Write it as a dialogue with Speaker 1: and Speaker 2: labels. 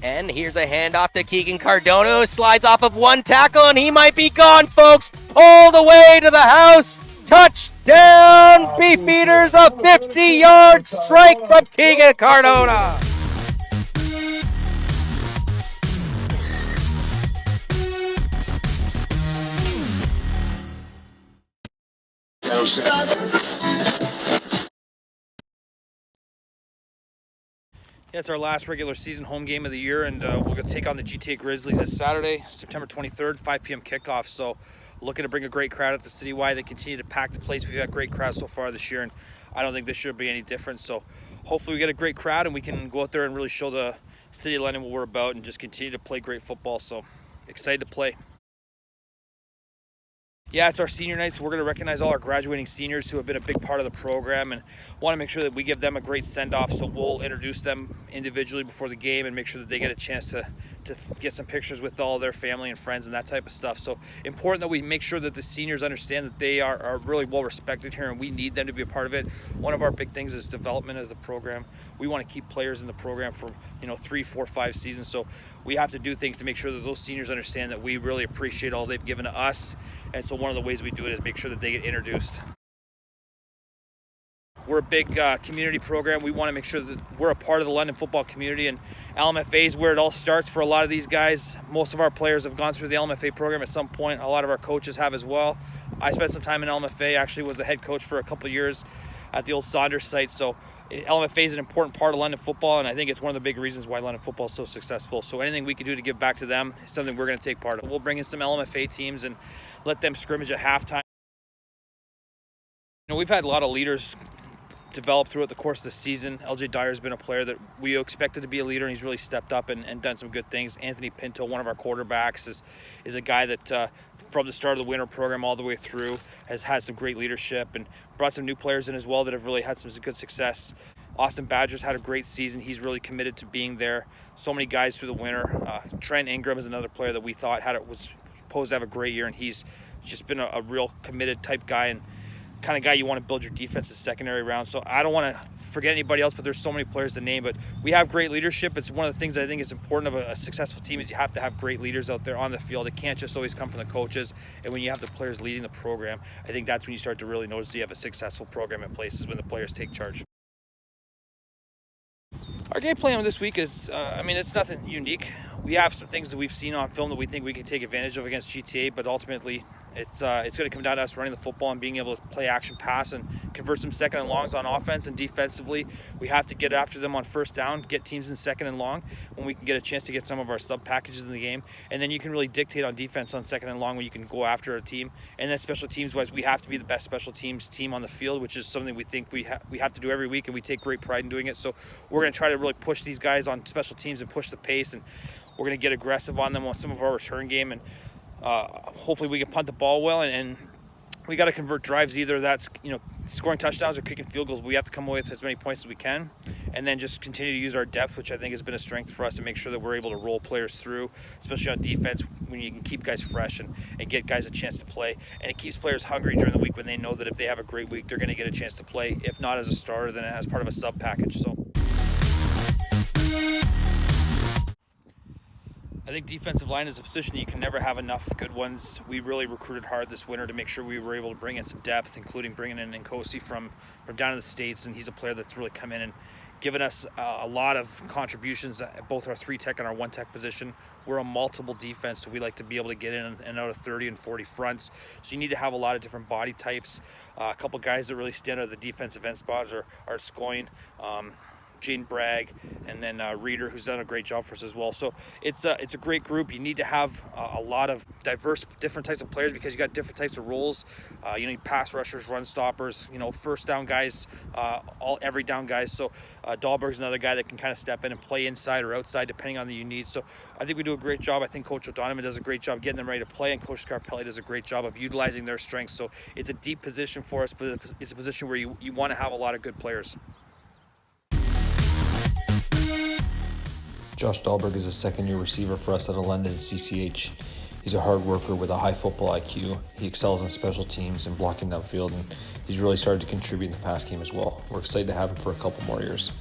Speaker 1: And here's a handoff to Keegan Cardona, who slides off of one tackle, and he might be gone, folks. All the way to the house. Touchdown, Beefeaters, a 50-yard strike from Keegan Cardona.
Speaker 2: Yeah, it's our last regular season home game of the year, and we're going to take on the GTA Grizzlies this Saturday, September 23rd, 5 p.m. kickoff. So looking to bring a great crowd at the citywide and continue to pack the place. We've had great crowds so far this year, and I don't think this year will be any different. So hopefully we get a great crowd and we can go out there and really show the city of London what we're about and just continue to play great football. So excited to play. Yeah, it's our senior night, so we're going to recognize all our graduating seniors who have been a big part of the program and want to make sure that we give them a great send-off. So we'll introduce them individually before the game and make sure that they get a chance to get some pictures with all their family and friends and that type of stuff. So important that we make sure that the seniors understand that they are really well respected here and we need them to be a part of it. One of our big things is development of the program. We want to keep players in the program for 3, 4, 5 seasons. So we have to do things to make sure that those seniors understand that we really appreciate all they've given to us. And so one of the ways we do it is make sure that they get introduced. We're a big community program. We want to make sure that we're a part of the London football community, and LMFA is where it all starts for a lot of these guys. Most of our players have gone through the LMFA program at some point. A lot of our coaches have as well. I spent some time in LMFA, actually was the head coach for a couple of years at the old Snyder site. So LMFA is an important part of London football, and I think it's one of the big reasons why London football is so successful. So anything we can do to give back to them is something we're going to take part of. We'll bring in some LMFA teams and let them scrimmage at halftime. We've had a lot of leaders develop throughout the course of the season. LJ Dyer's been a player that we expected to be a leader, and he's really stepped up and done some good things. Anthony Pinto, one of our quarterbacks, is a guy that from the start of the winter program all the way through has had some great leadership and brought some new players in as well that have really had some good success. Austin Badger's had a great season. He's really committed to being there. So many guys through the winter. Trent Ingram is another player that we thought was supposed to have a great year, and he's just been a real committed type guy and kind of guy you want to build your defensive secondary around. So I don't want to forget anybody else, but there's so many players to name. But we have great leadership. It's one of the things that I think is important of a successful team is you have to have great leaders out there on the field. It can't just always come from the coaches. And when you have the players leading the program, I think that's when you start to really notice you have a successful program in place, is when the players take charge. Our game plan this week is, it's nothing unique. We have some things that we've seen on film that we think we can take advantage of against GTA, but ultimately it's going to come down to us running the football and being able to play action pass and convert some second and longs on offense. And defensively, we have to get after them on first down, get teams in second and long when we can get a chance to get some of our sub packages in the game. And then you can really dictate on defense on second and long when you can go after a team. And then special teams wise, we have to be the best special teams team on the field, which is something we think we have to do every week, and we take great pride in doing it. So we're going to try to really push these guys on special teams and push the pace, and we're going to get aggressive on them on some of our return game, and hopefully we can punt the ball well, and we got to convert drives. Either that's scoring touchdowns or kicking field goals. We have to come away with as many points as we can, and then just continue to use our depth, which I think has been a strength for us, and make sure that we're able to roll players through, especially on defense, when you can keep guys fresh and get guys a chance to play. And it keeps players hungry during the week when they know that if they have a great week, they're going to get a chance to play, if not as a starter, then as part of a sub package. So I think defensive line is a position you can never have enough good ones. We really recruited hard this winter to make sure we were able to bring in some depth, including bringing in Nkosi from down in the States, and he's a player that's really come in and given us a lot of contributions at both our 3-tech and our 1-tech position. We're a multiple defense, so we like to be able to get in and out of 30 and 40 fronts. So you need to have a lot of different body types. A couple guys that really stand out of the defensive end spots are Scoyne, Jaden Bragg, and then Reeder, who's done a great job for us as well. So it's a great group. You need to have a lot of diverse, different types of players because you got different types of roles. You need pass rushers, run stoppers, first down guys, every down guys. So Dahlberg's another guy that can kind of step in and play inside or outside depending on the you need. So I think we do a great job. I think Coach O'Donovan does a great job getting them ready to play, and Coach Scarpelli does a great job of utilizing their strengths. So it's a deep position for us, but it's a position where you want to have a lot of good players.
Speaker 3: Josh Dahlberg is a second-year receiver for us at a London CCH. He's a hard worker with a high football IQ. He excels on special teams and blocking downfield, and he's really started to contribute in the pass game as well. We're excited to have him for a couple more years.